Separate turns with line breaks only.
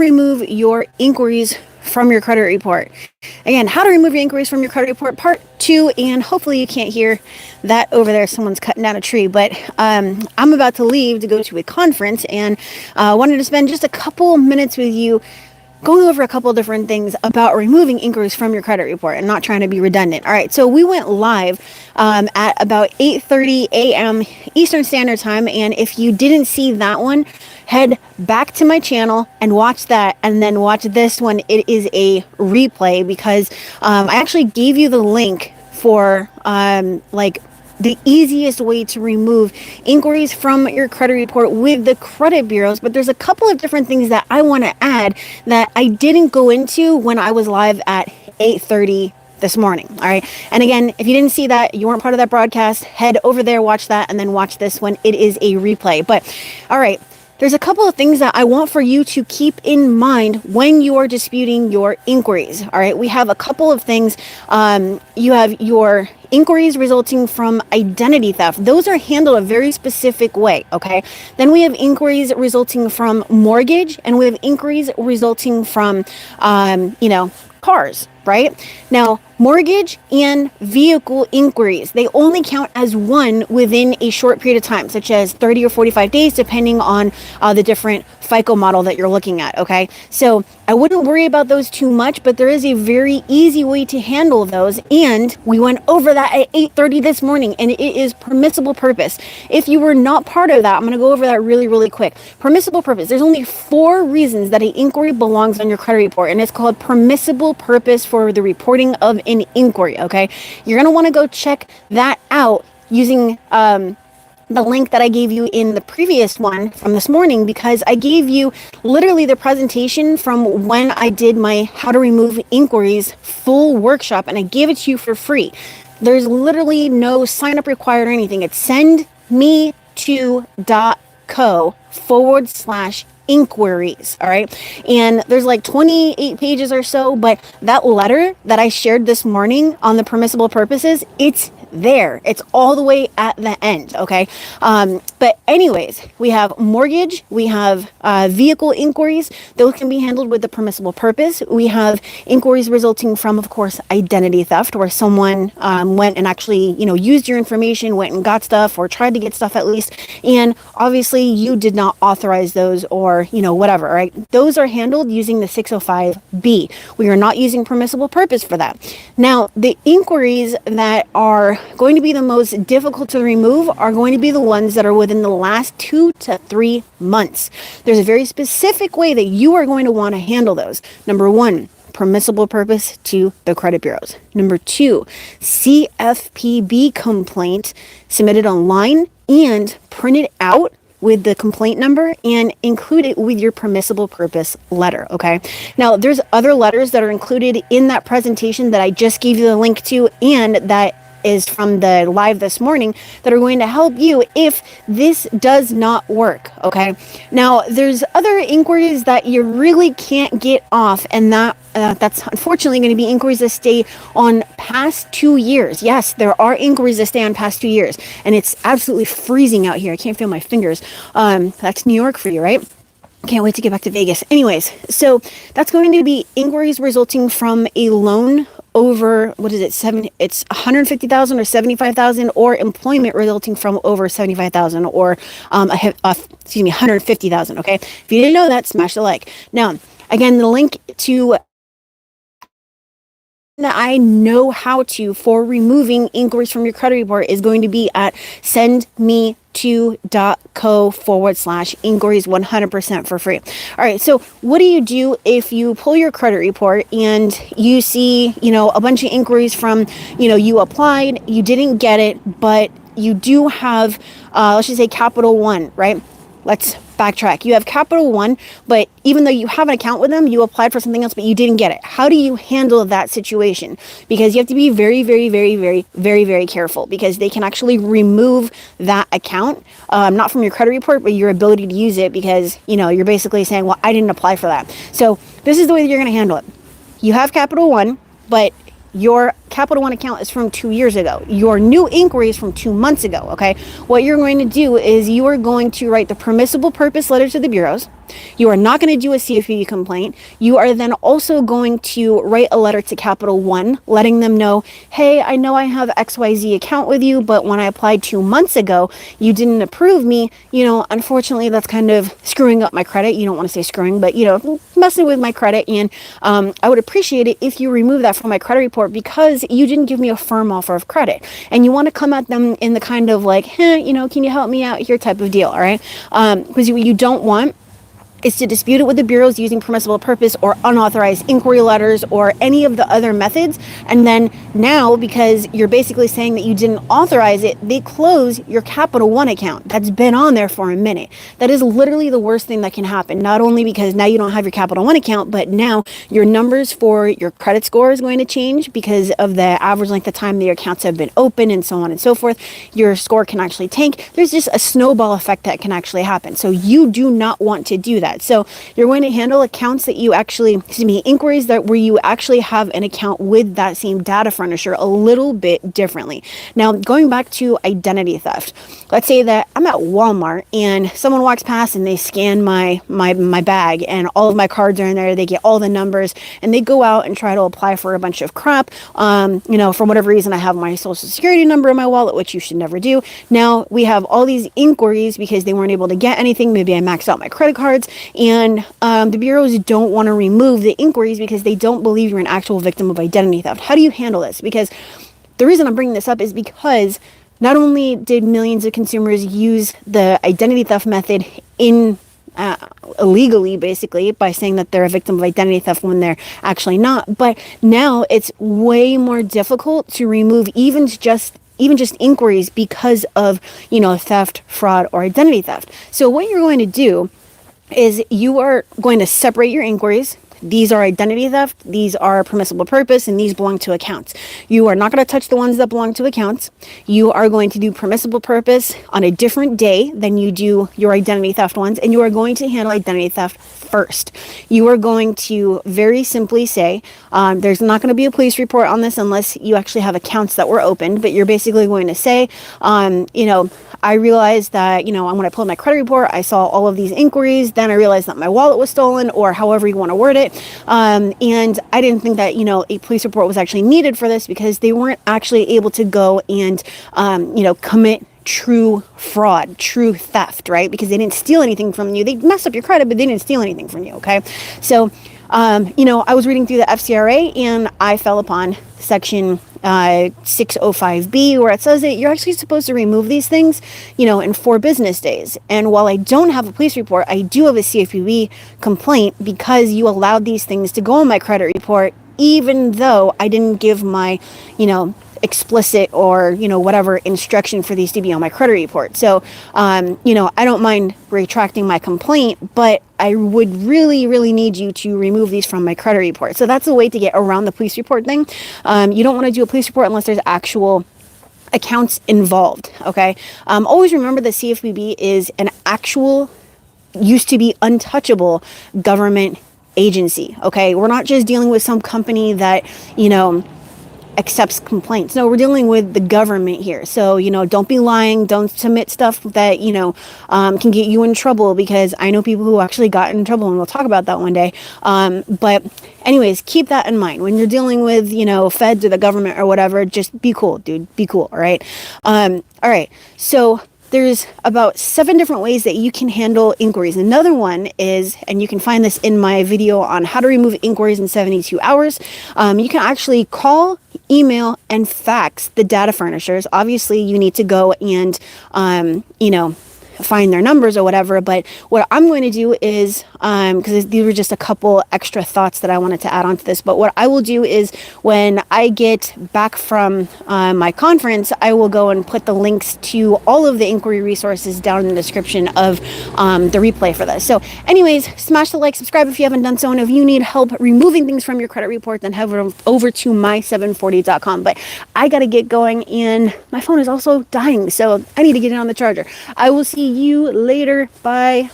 remove your inquiries from your credit report. Again, how to remove your inquiries from your credit report, part 2, and hopefully you can't hear that over there. Someone's cutting down a tree, but I'm about to leave to go to a conference, and wanted to spend just a couple minutes with you going over a couple different things about removing inquiries from your credit report and not trying to be redundant. All right, so we went live at about 8:30 a.m. Eastern Standard Time, and if you didn't see that one, head back to my channel and watch that, and then watch this one. It is a replay because I actually gave you the link for the easiest way to remove inquiries from your credit report with the credit bureaus. But there's a couple of different things that I want to add that I didn't go into when I was live at 8:30 this morning. All right. And again, if you didn't see that, you weren't part of that broadcast, head over there, watch that, and then watch this one. It is a replay. But all right. There's a couple of things that I want for you to keep in mind when you are disputing your inquiries. All right, we have a couple of things. You have your inquiries resulting from identity theft. Those are handled a very specific way, okay? Then we have inquiries resulting from mortgage, and we have inquiries resulting from, cars, right? Now, mortgage and vehicle inquiries, they only count as one within a short period of time, such as 30 or 45 days, depending on the different FICO model that you're looking at, okay? So I wouldn't worry about those too much, but there is a very easy way to handle those, and we went over that at 8:30 this morning, and it is permissible purpose. If you were not part of that, I'm going to go over that really, really quick. Permissible purpose. There's only 4 reasons that an inquiry belongs on your credit report, and it's called permissible purpose for the reporting of an inquiry, okay? You're going to want to go check that out using the link that I gave you in the previous one from this morning, because I gave you literally the presentation from when I did my how to remove inquiries full workshop, and I gave it to you for free. There's literally no sign up required or anything. It's sendme2.co/inquiries. All right. And there's like 28 pages or so, but that letter that I shared this morning on the permissible purposes, it's there. It's all the way at the end. Okay. But anyways, we have mortgage, we have vehicle inquiries. Those can be handled with the permissible purpose. We have inquiries resulting from, of course, identity theft, where someone went and actually, used your information, went and got stuff, or tried to get stuff at least. And obviously you did not authorize those, or, whatever, right? Those are handled using the 605B. We are not using permissible purpose for that. Now, the inquiries that are going to be the most difficult to remove are going to be the ones that are within the last 2 to 3 months. There's a very specific way that you are going to want to handle those. Number 1, permissible purpose to the credit bureaus. Number 2, CFPB complaint submitted online and printed out with the complaint number and include it with your permissible purpose letter, okay? Now, there's other letters that are included in that presentation that I just gave you the link to, and that is from the live this morning, that are going to help you if this does not work, okay? Now, there's other inquiries that you really can't get off, and that's unfortunately going to be inquiries that stay on past 2 years. Yes, there are inquiries that stay on past 2 years, and it's absolutely freezing out here. I can't feel my fingers. That's New York for you, right? Can't wait to get back to Vegas. Anyways, so that's going to be inquiries resulting from a loan over, it's 150,000 or 75,000, or employment resulting from over 75,000, or 150,000. Okay. If you didn't know that, smash the like. Now, again, the link to that I know how to for removing inquiries from your credit report is going to be at sendme2.co/inquiries 100% for free. All right. So what do you do if you pull your credit report and you see, a bunch of inquiries from, you applied, you didn't get it, but you do have, let's just say Capital One, right? Let's backtrack. You have Capital One, but even though you have an account with them, you applied for something else, but you didn't get it. How do you handle that situation? Because you have to be very, very, very, very, very, very careful, because they can actually remove that account, not from your credit report, but your ability to use it, because, you're basically saying, well, I didn't apply for that. So this is the way that you're going to handle it. You have Capital One, but your Capital One account is from 2 years ago. Your new inquiry is from 2 months ago, okay? What you're going to do is you are going to write the permissible purpose letter to the bureaus. You are not going to do a CFPB complaint. You are then also going to write a letter to Capital One, letting them know, hey, I know I have XYZ account with you, but when I applied 2 months ago, you didn't approve me. Unfortunately, that's kind of screwing up my credit. You don't want to say screwing, but, messing with my credit. And I would appreciate it if you remove that from my credit report because you didn't give me a firm offer of credit. And you want to come at them in the kind of like, can you help me out here type of deal, all right? Because what you don't want is to dispute it with the bureaus using permissible purpose or unauthorized inquiry letters or any of the other methods. And then now, because you're basically saying that you didn't authorize it, they close your Capital One account that's been on there for a minute. That is literally the worst thing that can happen. Not only because now you don't have your Capital One account, but now your numbers for your credit score is going to change because of the average length of time that your accounts have been open and so on and so forth. Your score can actually tank. There's just a snowball effect that can actually happen. So you do not want to do that. So you're going to handle accounts that you actually, inquiries that where you actually have an account with that same data furnisher a little bit differently. Now, going back to identity theft, let's say that I'm at Walmart and someone walks past and they scan my bag and all of my cards are in there. They get all the numbers and they go out and try to apply for a bunch of crap. For whatever reason, I have my social security number in my wallet, which you should never do. Now we have all these inquiries because they weren't able to get anything. Maybe I maxed out my credit cards. And the bureaus don't want to remove the inquiries because they don't believe you're an actual victim of identity theft. How do you handle this? Because the reason I'm bringing this up is because not only did millions of consumers use the identity theft method illegally, basically, by saying that they're a victim of identity theft when they're actually not, but now it's way more difficult to remove even just inquiries because of, theft, fraud, or identity theft. So what you're going to do is you are going to separate your inquiries. These are identity theft, these are permissible purpose, and these belong to accounts. You are not going to touch the ones that belong to accounts. You are going to do permissible purpose on a different day than you do your identity theft ones, and you are going to handle identity theft first. You are going to very simply say, there's not going to be a police report on this unless you actually have accounts that were opened, but you're basically going to say, I realized that, when I pulled my credit report, I saw all of these inquiries. Then I realized that my wallet was stolen, or however you want to word it. And I didn't think that, a police report was actually needed for this because they weren't actually able to go and, commit true fraud, true theft, right? Because they didn't steal anything from you. They messed up your credit, but they didn't steal anything from you. Okay. So, I was reading through the FCRA and I fell upon section 605B, where it says that you're actually supposed to remove these things, in 4 business days. And while I don't have a police report, I do have a CFPB complaint because you allowed these things to go on my credit report, even though I didn't give my, explicit or, whatever instruction for these to be on my credit report. So, I don't mind retracting my complaint, but I would really, really need you to remove these from my credit report. So that's a way to get around the police report thing. You don't want to do a police report unless there's actual accounts involved. Okay. Always remember the CFPB is an actual, used to be untouchable government agency. Okay. We're not just dealing with some company that, accepts complaints. No, we're dealing with the government here. So, don't be lying. Don't submit stuff that, can get you in trouble, because I know people who actually got in trouble, and we'll talk about that one day. But anyways, keep that in mind. When you're dealing with, feds or the government or whatever, just be cool, dude. Be cool. All right. All right. So there's about 7 different ways that you can handle inquiries. Another one is, and you can find this in my video on how to remove inquiries in 72 hours. You can actually call, email, and fax the data furnishers. Obviously, you need to go and, find their numbers or whatever. But what I'm going to do is, because these were just a couple extra thoughts that I wanted to add on to this, but what I will do is when I get back from my conference, I will go and put the links to all of the inquiry resources down in the description of the replay for this. So anyways, smash the like, subscribe if you haven't done so, and if you need help removing things from your credit report, then head over to my740.com. But I got to get going, and my phone is also dying, so I need to get it on the charger. I will see you later. Bye.